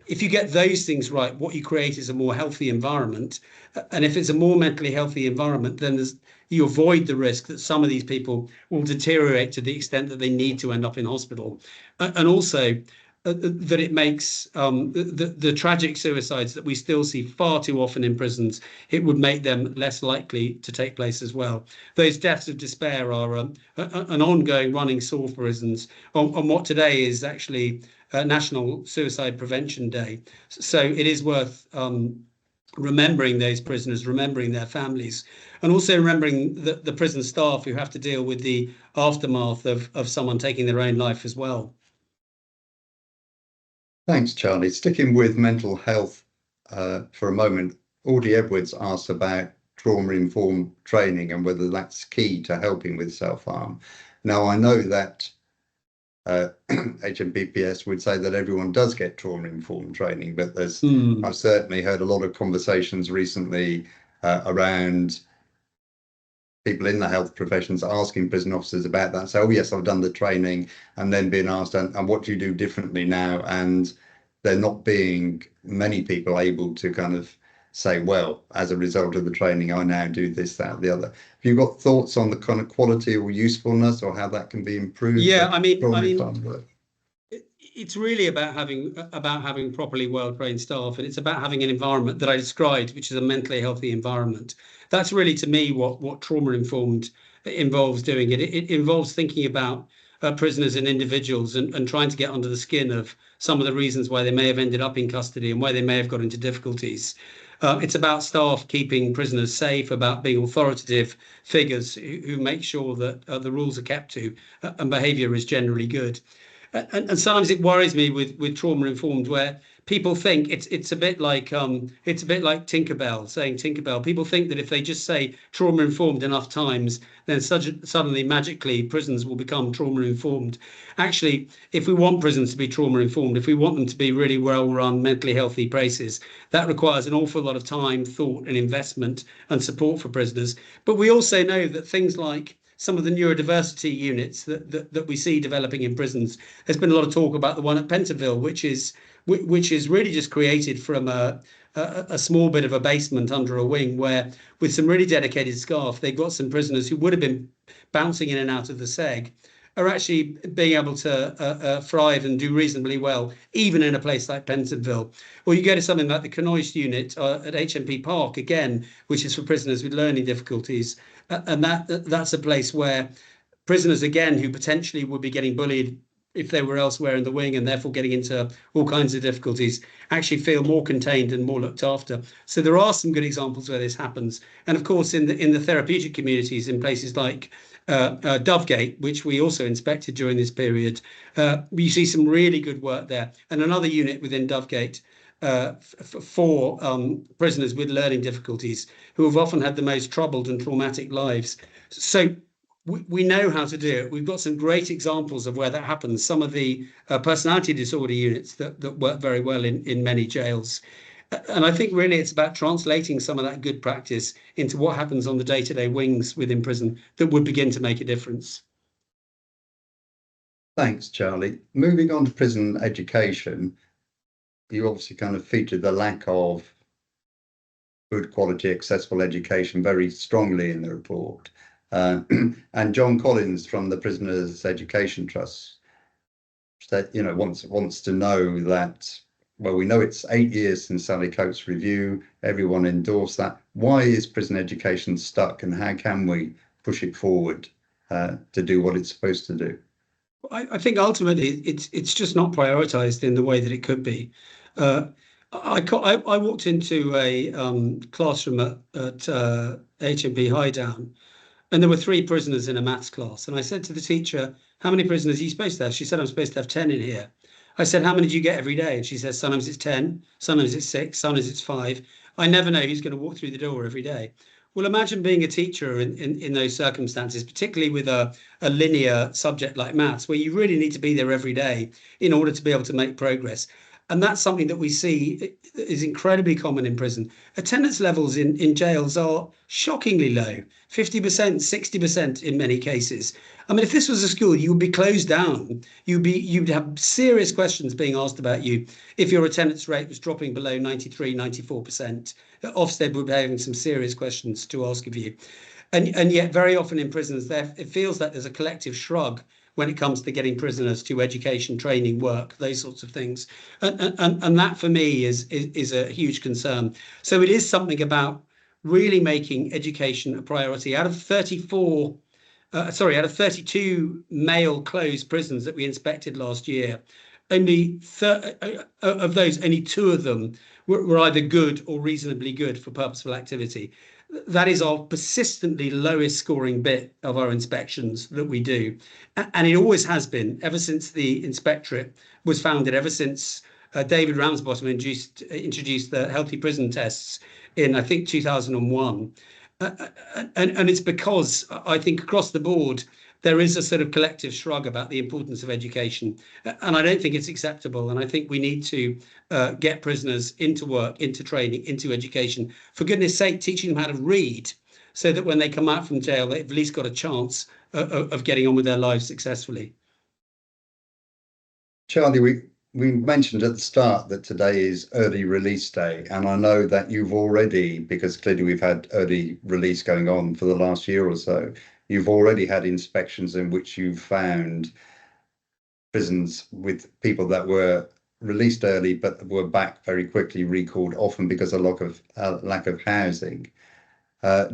If you get those things right, what you create is a more healthy environment. And if it's a more mentally healthy environment, then you avoid the risk that some of these people will deteriorate to the extent that they need to end up in hospital. And also that it makes the tragic suicides that we still see far too often in prisons, it would make them less likely to take place as well. Those deaths of despair are an ongoing running sore for prisons on what today is actually National Suicide Prevention Day. So it is worth remembering those prisoners, remembering their families, and also remembering the prison staff who have to deal with the aftermath of someone taking their own life as well. Thanks, Charlie. Sticking with mental health for a moment, Audie Edwards asked about trauma-informed training and whether that's key to helping with self-harm. Now, I know that HMPPS would say that everyone does get trauma-informed training, but I've certainly heard a lot of conversations recently around people in the health professions asking prison officers about that. So, oh yes, I've done the training, and then being asked, and what do you do differently now? And there not being many people able to kind of say, well, as a result of the training, I now do this, that, the other. Have you got thoughts on the kind of quality or usefulness or how that can be improved? Yeah, I mean, it's really about having properly well-trained staff, and it's about having an environment that I described, which is a mentally healthy environment. That's really, to me, what trauma-informed involves doing. It involves thinking about prisoners and individuals and trying to get under the skin of some of the reasons why they may have ended up in custody and why they may have got into difficulties. It's about staff keeping prisoners safe, about being authoritative figures who make sure that the rules are kept to and behaviour is generally good. And sometimes it worries me with trauma-informed, where people think it's a bit like Tinkerbell saying Tinkerbell. People think that if they just say trauma-informed enough times, then suddenly magically prisons will become trauma-informed. Actually, if we want prisons to be trauma-informed, if we want them to be really well-run, mentally healthy places, that requires an awful lot of time, thought, and investment and support for prisoners. But we also know that things like some of the neurodiversity units that we see developing in prisons. There's been a lot of talk about the one at Pentonville, which is really just created from a small bit of a basement under a wing, where with some really dedicated staff, they've got some prisoners who would have been bouncing in and out of the SEG are actually being able to thrive and do reasonably well, even in a place like Pentonville. Or you go to something like the Canoist unit at HMP Park, again, which is for prisoners with learning difficulties. And that's a place where prisoners, again, who potentially would be getting bullied if they were elsewhere in the wing and therefore getting into all kinds of difficulties, actually feel more contained and more looked after. So there are some good examples where this happens. And of course, in the therapeutic communities in places like Dovegate, which we also inspected during this period, you see some really good work there. And another unit within Dovegate for prisoners with learning difficulties who have often had the most troubled and traumatic lives. So we know how to do it. We've got some great examples of where that happens. Some of the personality disorder units that work very well in many jails. And I think really it's about translating some of that good practice into what happens on the day-to-day wings within prison that would begin to make a difference. Thanks, Charlie. Moving on to prison education, you obviously kind of featured the lack of good quality, accessible education very strongly in the report. And John Collins from the Prisoners Education Trust said, wants to know that well, we know it's 8 years since Sally Coates' review. Everyone endorsed that. Why is prison education stuck, and how can we push it forward to do what it's supposed to do? I think ultimately it's just not prioritised in the way that it could be. I walked into a classroom at HMP Highdown, and there were 3 prisoners in a maths class. And I said to the teacher, "How many prisoners are you supposed to have?" She said, "I'm supposed to have 10 in here." I said, "How many do you get every day?" And she says, "Sometimes it's 10, sometimes it's 6, sometimes it's 5. I never know who's going to walk through the door every day." Well, imagine being a teacher in those circumstances, particularly with a linear subject like maths, where you really need to be there every day in order to be able to make progress. And that's something that we see is incredibly common in prison. Attendance levels in jails are shockingly low, 50%, 60% in many cases. I mean, if this was a school, you would be closed down. You'd have serious questions being asked about you if your attendance rate was dropping below 93, 94%. Ofsted would be having some serious questions to ask of you. And yet very often in prisons, it feels like there's a collective shrug when it comes to getting prisoners to education, training, work, those sorts of things. And that for me is a huge concern. So it is something about really making education a priority. Out of 32 male closed prisons that we inspected last year, only of those, only 2 of them were either good or reasonably good for purposeful activity. That is our persistently lowest scoring bit of our inspections that we do. And it always has been, ever since the inspectorate was founded, ever since David Ramsbottom introduced the healthy prison tests in, I think, 2001. And it's because I think across the board, there is a sort of collective shrug about the importance of education. And I don't think it's acceptable. And I think we need to get prisoners into work, into training, into education. For goodness sake, teaching them how to read so that when they come out from jail, they've at least got a chance of getting on with their lives successfully. Charlie, we mentioned at the start that today is early release day, and I know that you've already, because clearly we've had early release going on for the last year or so, you've already had inspections in which you've found prisons with people that were released early but were back very quickly, recalled, often because of lack of housing.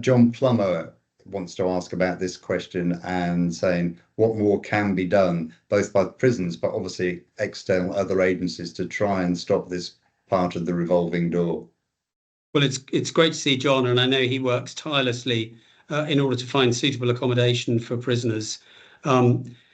John Plummer wants to ask about this question and saying what more can be done, both by the prisons, but obviously external other agencies, to try and stop this part of the revolving door. Well, it's great to see John, and I know he works tirelessly in order to find suitable accommodation for prisoners.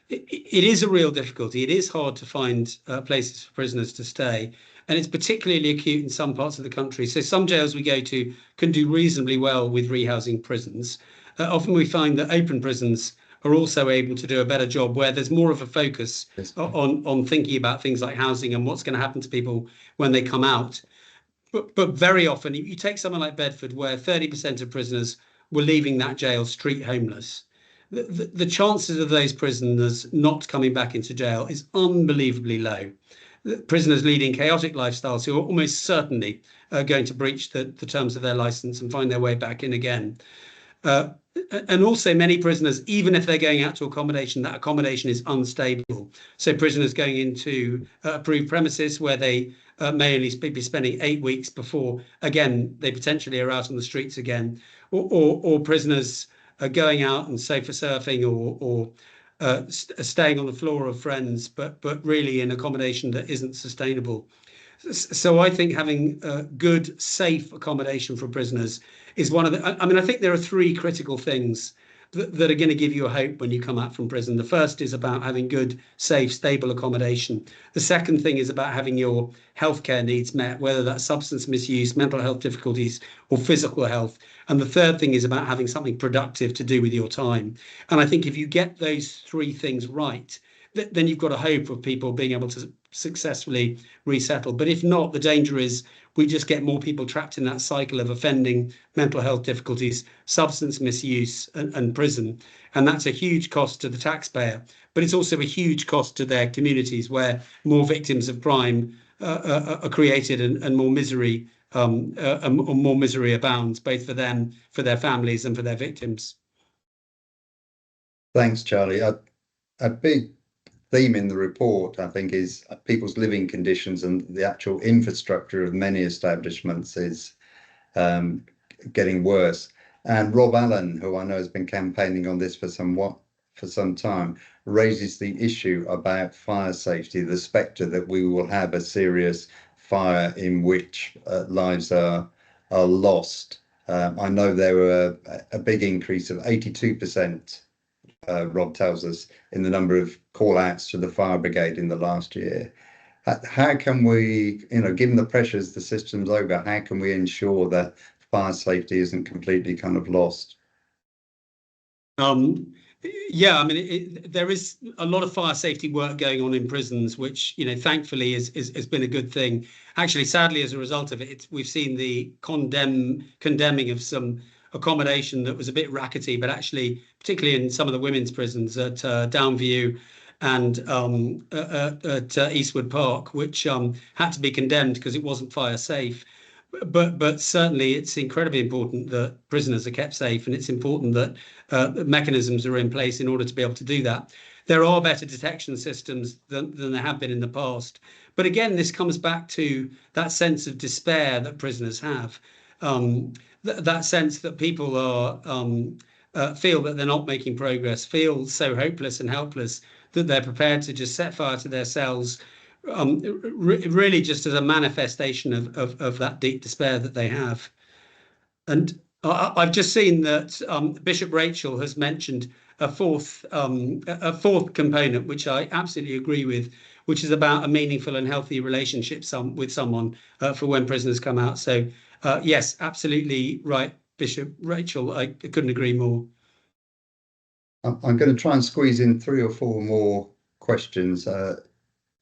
It is a real difficulty. It is hard to find places for prisoners to stay, and it's particularly acute in some parts of the country. So some jails we go to can do reasonably well with rehousing prisons. Often we find that open prisons are also able to do a better job where there's more of a focus on thinking about things like housing and what's going to happen to people when they come out. But very often, you take somewhere like Bedford, where 30% of prisoners were leaving that jail street homeless. The chances of those prisoners not coming back into jail is unbelievably low. Prisoners leading chaotic lifestyles who are almost certainly going to breach the terms of their license and find their way back in again. And also many prisoners, even if they're going out to accommodation, that accommodation is unstable. So prisoners going into approved premises where they may only be spending 8 weeks before, again, they potentially are out on the streets again, or prisoners going out and sofa surfing or staying on the floor of friends, but really in accommodation that isn't sustainable. So I think having good, safe accommodation for prisoners is one of the, I mean, I think there are 3 critical things that are going to give you a hope when you come out from prison. The first is about having good, safe, stable accommodation. The second thing is about having your healthcare needs met, whether that's substance misuse, mental health difficulties, or physical health. And the third thing is about having something productive to do with your time. And I think if you get those 3 things right, then you've got a hope of people being able to successfully resettle. But if not, the danger is we just get more people trapped in that cycle of offending, mental health difficulties, substance misuse, and prison. And that's a huge cost to the taxpayer. But it's also a huge cost to their communities, where more victims of crime are created and more misery abounds, both for them, for their families, and for their victims. Thanks, Charlie. A big theme in the report, I think, is people's living conditions, and the actual infrastructure of many establishments is getting worse. And Rob Allen, who I know has been campaigning on this for some time, raises the issue about fire safety, the spectre that we will have a serious fire in which lives are lost. I know there were a big increase of 82%, Rob tells us, in the number of call outs to the fire brigade in the last year. How can we, given the pressures the system's over, how can we ensure that fire safety isn't completely kind of lost? Yeah, I mean, there is a lot of fire safety work going on in prisons, which, thankfully has been a good thing. Actually, sadly, as a result of it, we've seen the condemning of some accommodation that was a bit rackety, but actually, particularly in some of the women's prisons at Downview and at Eastwood Park, which had to be condemned because it wasn't fire safe. But certainly it's incredibly important that prisoners are kept safe, and it's important that mechanisms are in place in order to be able to do that. There are better detection systems than there have been in the past. But again, this comes back to that sense of despair that prisoners have, that sense that people are feel that they're not making progress, feel so hopeless and helpless that they're prepared to just set fire to their cells, really just as a manifestation of that deep despair that they have. And I've just seen that Bishop Rachel has mentioned a fourth component, which I absolutely agree with, which is about a meaningful and healthy relationship with someone for when prisoners come out. So yes, absolutely right, Bishop Rachel. I couldn't agree more. I'm going to try and squeeze in 3 or 4 more questions,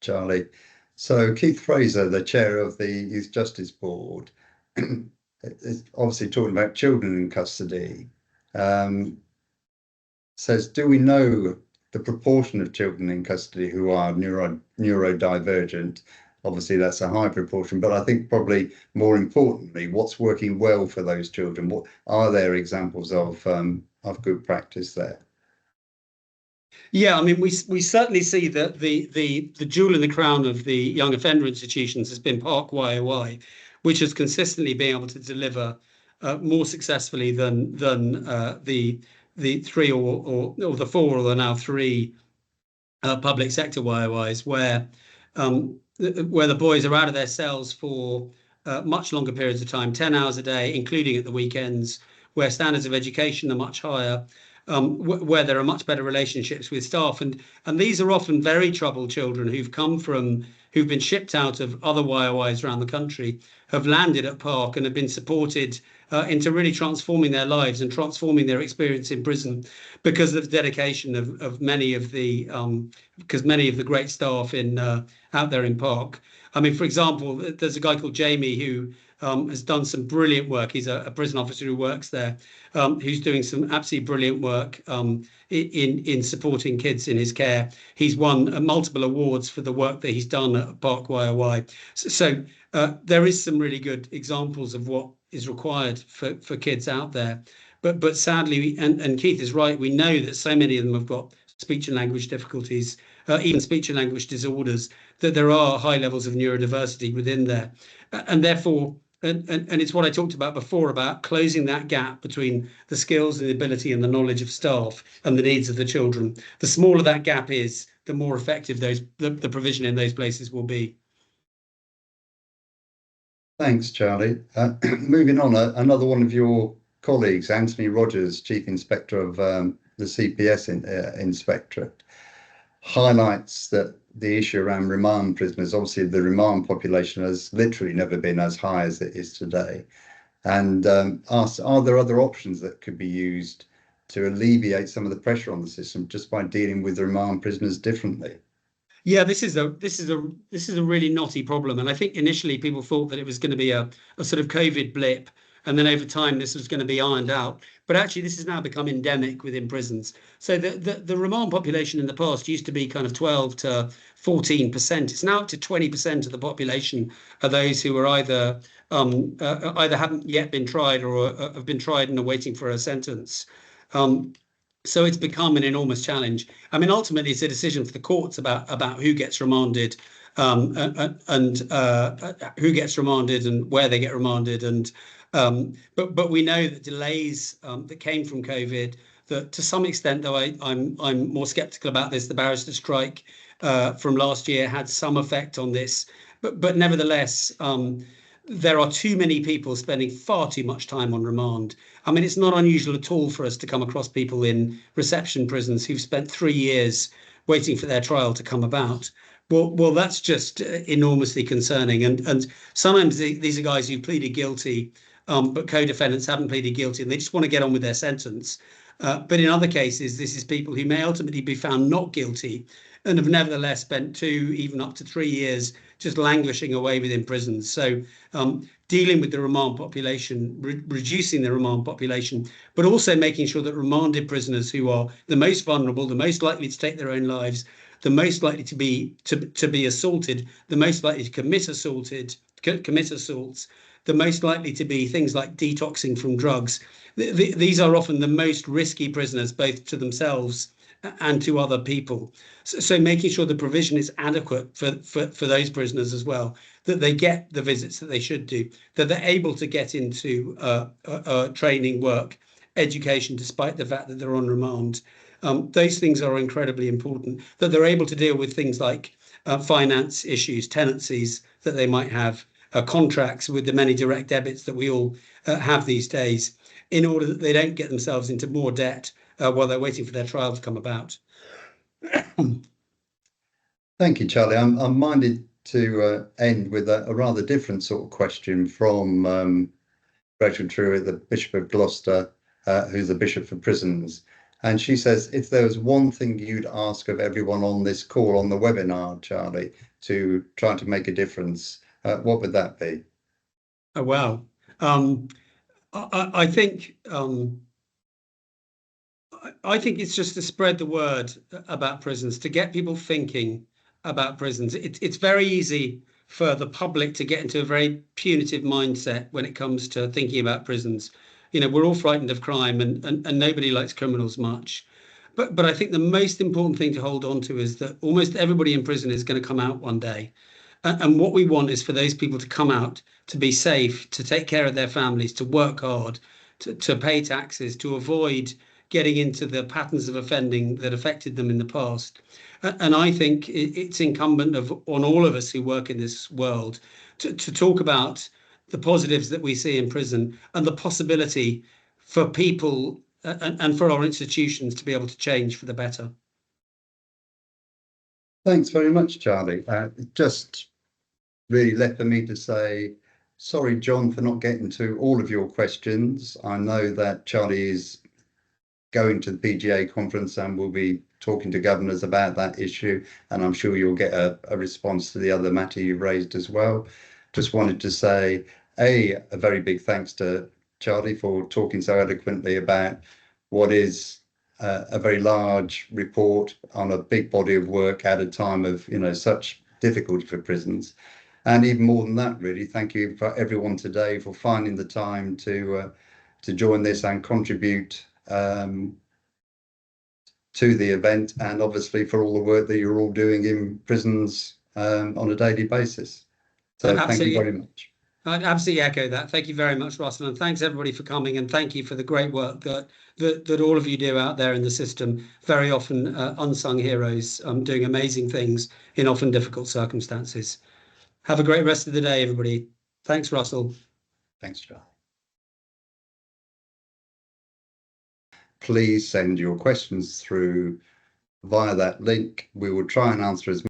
Charlie. So Keith Fraser, the chair of the Youth Justice Board, is obviously talking about children in custody. Says, do we know the proportion of children in custody who are neurodivergent? Obviously, that's a high proportion, but I think probably more importantly, what's working well for those children? What are there examples of good practice there? Yeah, I mean, we certainly see that the jewel in the crown of the young offender institutions has been Park YOI, which has consistently been able to deliver more successfully than the 3 or the 4 or the now 3 public sector YOIs, where the boys are out of their cells for much longer periods of time, 10 hours a day, including at the weekends, where standards of education are much higher, where there are much better relationships with staff. And these are often very troubled children who've been shipped out of other YOIs around the country, have landed at Park and have been supported into really transforming their lives and transforming their experience in prison because of the dedication of many of the great staff out there in Park. I mean, for example, there's a guy called Jamie who has done some brilliant work. He's a prison officer who works there, who's doing some absolutely brilliant work in supporting kids in his care. He's won multiple awards for the work that he's done at Park YOI. So there is some really good examples of what is required for kids out there. But sadly, and Keith is right, we know that so many of them have got speech and language difficulties, even speech and language disorders, that there are high levels of neurodiversity within there. And therefore, and it's what I talked about before about closing that gap between the skills and the ability and the knowledge of staff and the needs of the children. The smaller that gap is, the more effective the provision in those places will be. Thanks, Charlie. Moving on, another one of your colleagues, Anthony Rogers, Chief Inspector of the CPS Inspectorate, highlights that the issue around remand prisoners, obviously the remand population has literally never been as high as it is today. And asks, are there other options that could be used to alleviate some of the pressure on the system just by dealing with remand prisoners differently? Yeah, this is a really knotty problem, and I think initially people thought that it was going to be a sort of COVID blip, and then over time this was going to be ironed out. But actually, this has now become endemic within prisons. So the remand population in the past used to be kind of 12 to 14%. It's now up to 20% of the population are those who are either haven't yet been tried or have been tried and are waiting for a sentence. So it's become an enormous challenge. I mean, ultimately, it's a decision for the courts about who gets remanded, and who gets remanded and where they get remanded. And but we know that delays that came from COVID, that to some extent, though I'm more sceptical about this, the barrister strike from last year had some effect on this. But nevertheless, there are too many people spending far too much time on remand. I mean, it's not unusual at all for us to come across people in reception prisons who've spent 3 years waiting for their trial to come about. Well, that's just enormously concerning. And sometimes these are guys who pleaded guilty, but co-defendants haven't pleaded guilty, and they just want to get on with their sentence. But in other cases, this is people who may ultimately be found not guilty and have nevertheless spent 2, even up to 3 years just languishing away within prisons. So dealing with the remand population, reducing the remand population, but also making sure that remanded prisoners who are the most vulnerable, the most likely to take their own lives, the most likely to be assaulted, the most likely to commit assaults, the most likely to be things like detoxing from drugs. These are often the most risky prisoners, both to themselves and to other people. So making sure the provision is adequate for those prisoners as well, that they get the visits that they should do, that they're able to get into training, work, education, despite the fact that they're on remand. Those things are incredibly important, that they're able to deal with things like finance issues, tenancies that they might have, contracts with the many direct debits that we all have these days, in order that they don't get themselves into more debt while they're waiting for their trial to come about. Thank you, Charlie. I'm minded to end with a rather different sort of question from Rachel Truitt, the Bishop of Gloucester, who's the Bishop for Prisons. And she says, if there was one thing you'd ask of everyone on this call, on the webinar, Charlie, to try to make a difference, what would that be? Oh, wow. I think it's just to spread the word about prisons, to get people thinking about prisons. It's very easy for the public to get into a very punitive mindset when it comes to thinking about prisons. You know, we're all frightened of crime, and nobody likes criminals much. But I think the most important thing to hold on to is that almost everybody in prison is going to come out one day. And what we want is for those people to come out, to be safe, to take care of their families, to work hard, to pay taxes, to avoid getting into the patterns of offending that affected them in the past. And I think it's incumbent on all of us who work in this world to talk about the positives that we see in prison and the possibility for people and for our institutions to be able to change for the better. Thanks very much, Charlie. Just really left for me to say, sorry, John, for not getting to all of your questions. I know that Charlie is going to the PGA conference and we'll be talking to governors about that issue. And I'm sure you'll get a response to the other matter you've raised as well. Just wanted to say, a very big thanks to Charlie for talking so eloquently about what is a very large report on a big body of work at a time of, you know, such difficulty for prisons. And even more than that, really, thank you for everyone today for finding the time to join this and contribute to the event, and obviously for all the work that you're all doing in prisons on a daily basis. So thank you very much. I'd absolutely echo that. Thank you very much, Russell, and thanks everybody for coming, and thank you for the great work that all of you do out there in the system. Very often unsung heroes, doing amazing things in often difficult circumstances. Have a great rest of the day, everybody. Thanks, Russell. Thanks, Charlie. Please send your questions through via that link. We will try and answer as